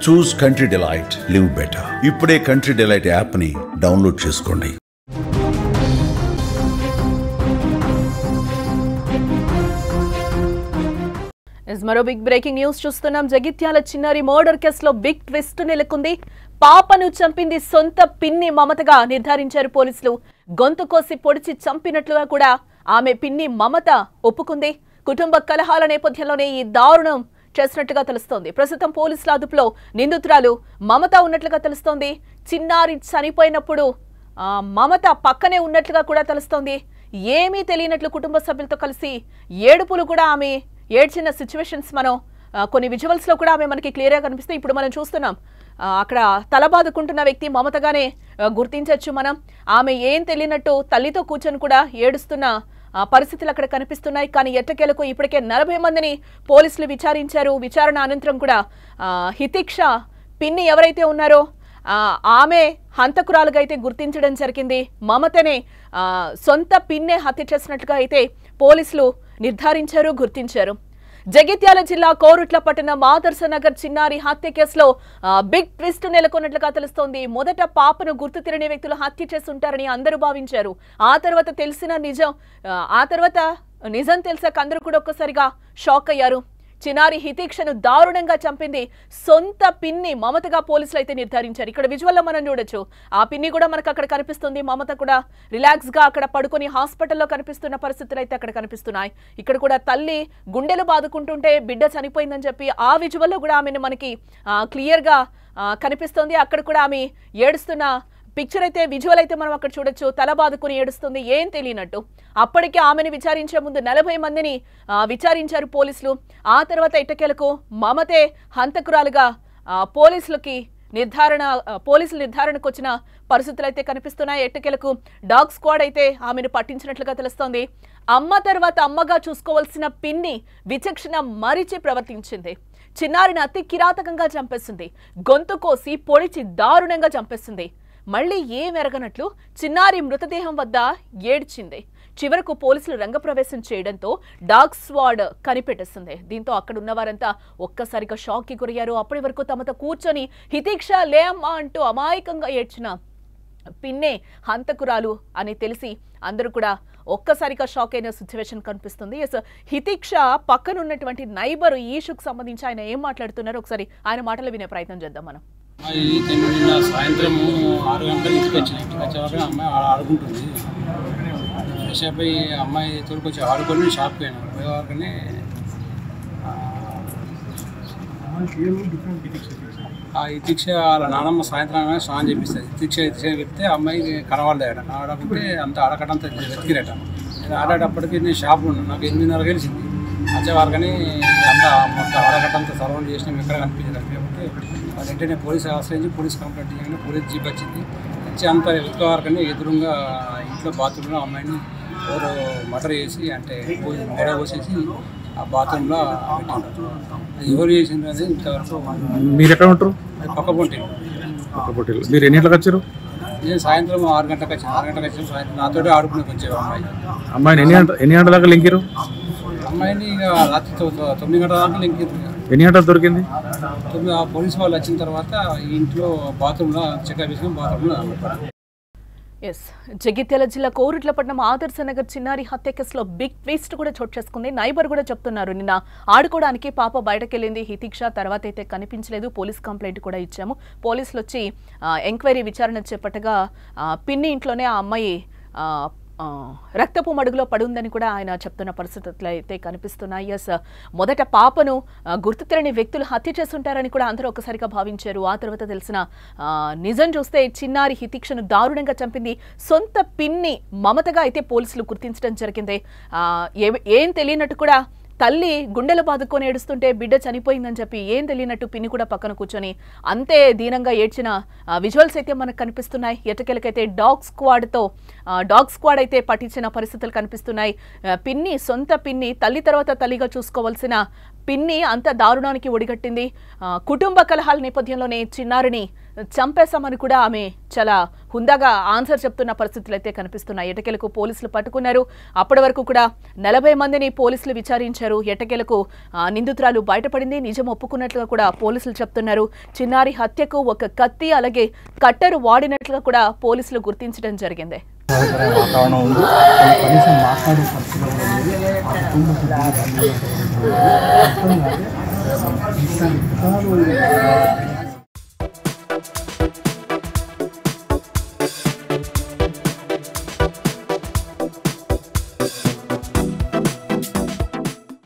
చూస్ country delight, live better. ఇప్పుడే country delight app ని download చేసుకోండి. మరో బిగ్ బ్రేకింగ్ న్యూస్ చూస్తున్నాం. జగిత్యాల చిన్నారి మర్డర్ కేసులో బిగ్ ట్విస్ట్ నెలకొంది. పాపను చంపింది సొంత పిన్ని మమతగా నిర్ధారించారు పోలీసులు. గొంతు కోసి పొడిచి చంపినట్లుగా కూడా ఆమె పిన్ని మమత ఒప్పుకుంది. కుటుంబ కలహాల నేపథ్యంలోనే ఈ దారుణం చేసినట్లుగా తెలుస్తోంది. ప్రస్తుతం పోలీసుల అదుపులో నిందితురాలు మమత ఉన్నట్లుగా తెలుస్తోంది. చిన్నారి చనిపోయినప్పుడు మమత పక్కనే ఉన్నట్లుగా కూడా తెలుస్తోంది. ఏమీ తెలియనట్లు కుటుంబ సభ్యులతో కలిసి ఏడుపులు కూడా ఆమె ఏడ్చిన సిచ్యువేషన్స్ మనం కొన్ని విజువల్స్ లో కూడా ఆమె మనకి క్లియర్ గా కనిపిస్తాయి. ఇప్పుడు మనం చూస్తున్నాం అక్కడ తలబాదుకుంటున్న వ్యక్తి మమతగానే గుర్తించవచ్చు మనం. ఆమె ఏం తెలియనట్టు తల్లితో కూర్చొని కూడా ఏడుస్తున్న పరిస్థితులు అక్కడ కనిపిస్తున్నాయి. కానీ ఎట్టకేలకు ఇప్పటికే 40 మందిని పోలీసులు విచారించారు. విచారణ అనంతరం కూడా హితిక్ష పిన్ని ఎవరైతే ఉన్నారో ఆమె హంతకురాలుగా అయితే గుర్తించడం జరిగింది. మమతనే సొంత పిన్నే హత్య చేసినట్లుగా అయితే పోలీసులు నిర్ధారించారు, గుర్తించారు. జగిత్యాల జిల్లా కోరుట్ల పట్టణం ఆదర్శ నగర్ చిన్నారి హత్య కేసులో బిగ్ ట్విస్ట్ నెలకొన్నట్లుగా తెలుస్తోంది. మొదట పాపను గుర్తు తెలియని వ్యక్తులు హత్య చేసి ఉంటారని అందరూ భావించారు. ఆ తర్వాత నిజం తెలిసాక అందరూ కూడా ఒక్కసారిగా షాక్ అయ్యారు. చిన్నారి హితిక్షను దారుణంగా చంపింది సొంత పిన్ని మమతగా పోలీసులు అయితే నిర్ధారించారు. ఇక్కడ విజువల్లో మనం చూడొచ్చు. ఆ పిన్ని కూడా మనకు అక్కడ కనిపిస్తుంది. మమత కూడా రిలాక్స్ గా అక్కడ పడుకొని హాస్పిటల్లో కనిపిస్తున్న పరిస్థితులు అయితే అక్కడ కనిపిస్తున్నాయి. ఇక్కడ కూడా తల్లి గుండెలు బాదుకుంటుంటే బిడ్డ చనిపోయిందని చెప్పి ఆ విజువల్లో కూడా ఆమెను మనకి క్లియర్ గా కనిపిస్తుంది. అక్కడ కూడా ఆమె ఏడుస్తున్న పిక్చర్ అయితే విజువల్ అయితే మనం అక్కడ చూడొచ్చు. తల బాదుకుని ఏడుస్తుంది ఏం తెలియనట్టు. అప్పటికే ఆమెను విచారించే ముందు 40 మందిని విచారించారు పోలీసులు. ఆ తర్వాత ఎట్టకేలకు మమతే హంతకురాలుగా పోలీసులు నిర్ధారణకు వచ్చిన పరిస్థితులు అయితే కనిపిస్తున్నాయి. ఎట్టకేలకు డాగ్ స్క్వాడ్ అయితే ఆమెను పట్టించినట్లుగా తెలుస్తోంది. అమ్మ తర్వాత అమ్మగా చూసుకోవాల్సిన పిన్ని విచక్షణ మరిచి ప్రవర్తించింది. చిన్నారిని అతి కిరాతకంగా చంపేసింది. గొంతు కోసి పొడిచి దారుణంగా చంపేసింది. మళ్లీ ఏం ఎరగనట్లు చిన్నారి మృతదేహం వద్ద ఏడ్చింది. చివరకు పోలీసులు రంగప్రవేశం చేయడంతో డాగ్ స్క్వాడ్ కనిపెట్టేసింది. దీంతో అక్కడ ఉన్న వారంతా ఒక్కసారిగా షాక్ కి గురయ్యారు. అప్పటి వరకు తమతో కూర్చొని హితిక్ష లే అమ్మా అంటూ అమాయకంగా ఏడ్చిన పిన్నే హంతకురాలు అని తెలిసి అందరూ కూడా ఒక్కసారిగా షాక్ అయిన సిచ్యువేషన్ కనిపిస్తుంది. హితిక్ష పక్కనున్నటువంటి నైబరు ఈషుకు సంబంధించి ఆయన ఏం మాట్లాడుతున్నారో ఒకసారి ఆయన మాటలు వినే ప్రయత్నం చేద్దాం మనం. సాయంత్రం 6 గంటలకు ఇంటికి వచ్చేవారు అమ్మాయి ఆడుకుంటుంది. ఫ్రెష్ అయిపోయి అమ్మాయి తోడుకొచ్చి ఆడుకొని షాప్కి పోయేవారికనే హితిక్ష వాళ్ళ నాన్నమ్మ సాయంత్రం స్నానం చేపిస్తుంది. హితిక్ష చెప్తే అమ్మాయి కనవాడలేట. కనవాడకుంటే అంత అడకటంతా వెతికిరట. నేను ఆడేటప్పటికి నేను షాప్లో ఉన్నాను. నాకు 8:30 గెలిచింది. వచ్చేవారికని అంతా మొత్తం ఆడకట్టంతా సరౌండ్ చేసినాం. ఎక్కడ కనిపించదు. అది వెంటనే పోలీసు ఆశ్రయించి పోలీస్ కంప్లైంట్ చేయగానే పోలీస్ జీప్ వచ్చింది. వచ్చి అంతా వెతుకోవారికని ఎదురుగా ఇంట్లో బాత్రూంలో అమ్మాయిని ఎవరో మర్డర్ చేసి అంటే మెడ పోసేసి ఆ బాత్రూంలో పెట్టింటారు. అది ఎవరు చేసిండ్రు అనేది ఇంతవరకు. మీరు ఎక్కడ ఉంటారు? పక్క పొంటి. మీరు ఎన్ని గంటలకు వచ్చారు? నేను సాయంత్రం 6 గంటలకు వచ్చాను. 6 గంటలకు వచ్చాను. సాయంత్రం నాతోటి ఆడుకునే వచ్చేవి అమ్మాయిని ఎన్ని గంటల దాకా లింకిరు? అమ్మాయిని ఇక రాత్రి 9 గంటల దాకా లింకిరు. ఎన్ని గంటలు దొరికింది? పోలీసు వాళ్ళు వచ్చిన తర్వాత ఇంట్లో బాత్రూంలో చెకప్ చేసుకుని బాత్రూంలో. జగిత్యాల జిల్లా కోరుట్లపట్నం ఆదర్శ నగర్ చిన్నారి హత్య కేసులో బిగ్ ట్విస్ట్ కూడా చోటు చేసుకుంది. నైబర్ కూడా చెప్తున్నారు నిన్న ఆడుకోవడానికి పాప బయటకెళ్ళింది హితిక్ష, తర్వాత అయితే కనిపించలేదు. పోలీస్ కంప్లైంట్ కూడా ఇచ్చాము. పోలీసులు వచ్చి ఎంక్వైరీ విచారణ చేపట్టగా పిన్ని ఇంట్లోనే ఆ అమ్మాయి రక్తపు మడుగులో పడుందని కూడా ఆయన చెప్తున్న పరిస్థితులు అయితే కనిపిస్తున్నాయి. మొదట పాపను గుర్తు తెలియని వ్యక్తులు హత్య చేస్తుంటారని కూడా అందరూ ఒకసారిగా భావించారు. ఆ తర్వాత తెలిసిన నిజం చూస్తే చిన్నారి హితిక్షను దారుణంగా చంపింది సొంత పిన్ని మమతగా అయితే పోలీసులు గుర్తించడం జరిగింది. ఏం తెలియనట్టు కూడా తల్లి గుండెలు బాదుకొని ఏడుస్తుంటే బిడ్డ చనిపోయిందని చెప్పి ఏం తెలియనట్టు పిన్ని కూడా పక్కన కూర్చొని అంతే దీనంగా ఏడ్చిన విజువల్స్ అయితే మనకు కనిపిస్తున్నాయి. ఎట్టకేలకైతే డాగ్ స్క్వాడ్ అయితే పట్టించిన పరిస్థితులు కనిపిస్తున్నాయి. పిన్ని సొంత పిన్ని తల్లి తర్వాత తల్లిగా చూసుకోవాల్సిన పిన్ని అంత దారుణానికి ఒడిగట్టింది. కుటుంబ కలహాల నేపథ్యంలోనే చిన్నారిని చంపేశామని కూడా ఆమె చాలా హుందాగా ఆన్సర్ చెప్తున్న పరిస్థితులు అయితే కనిపిస్తున్నాయి. ఎట్టకేలకు పోలీసులు పట్టుకున్నారు. అప్పటి వరకు కూడా 40 మందిని పోలీసులు విచారించారు. ఎట్టకేలకు నిందితురాలు బయటపడింది. నిజం ఒప్పుకున్నట్లుగా కూడా పోలీసులు చెప్తున్నారు. చిన్నారి హత్యకు ఒక కత్తి అలాగే కట్టెరు వాడినట్లుగా కూడా పోలీసులు గుర్తించడం జరిగింది. వాతావరణం ఉంది. కనీసం మాట్లాడే పరిస్థితులు కూడా లేదు.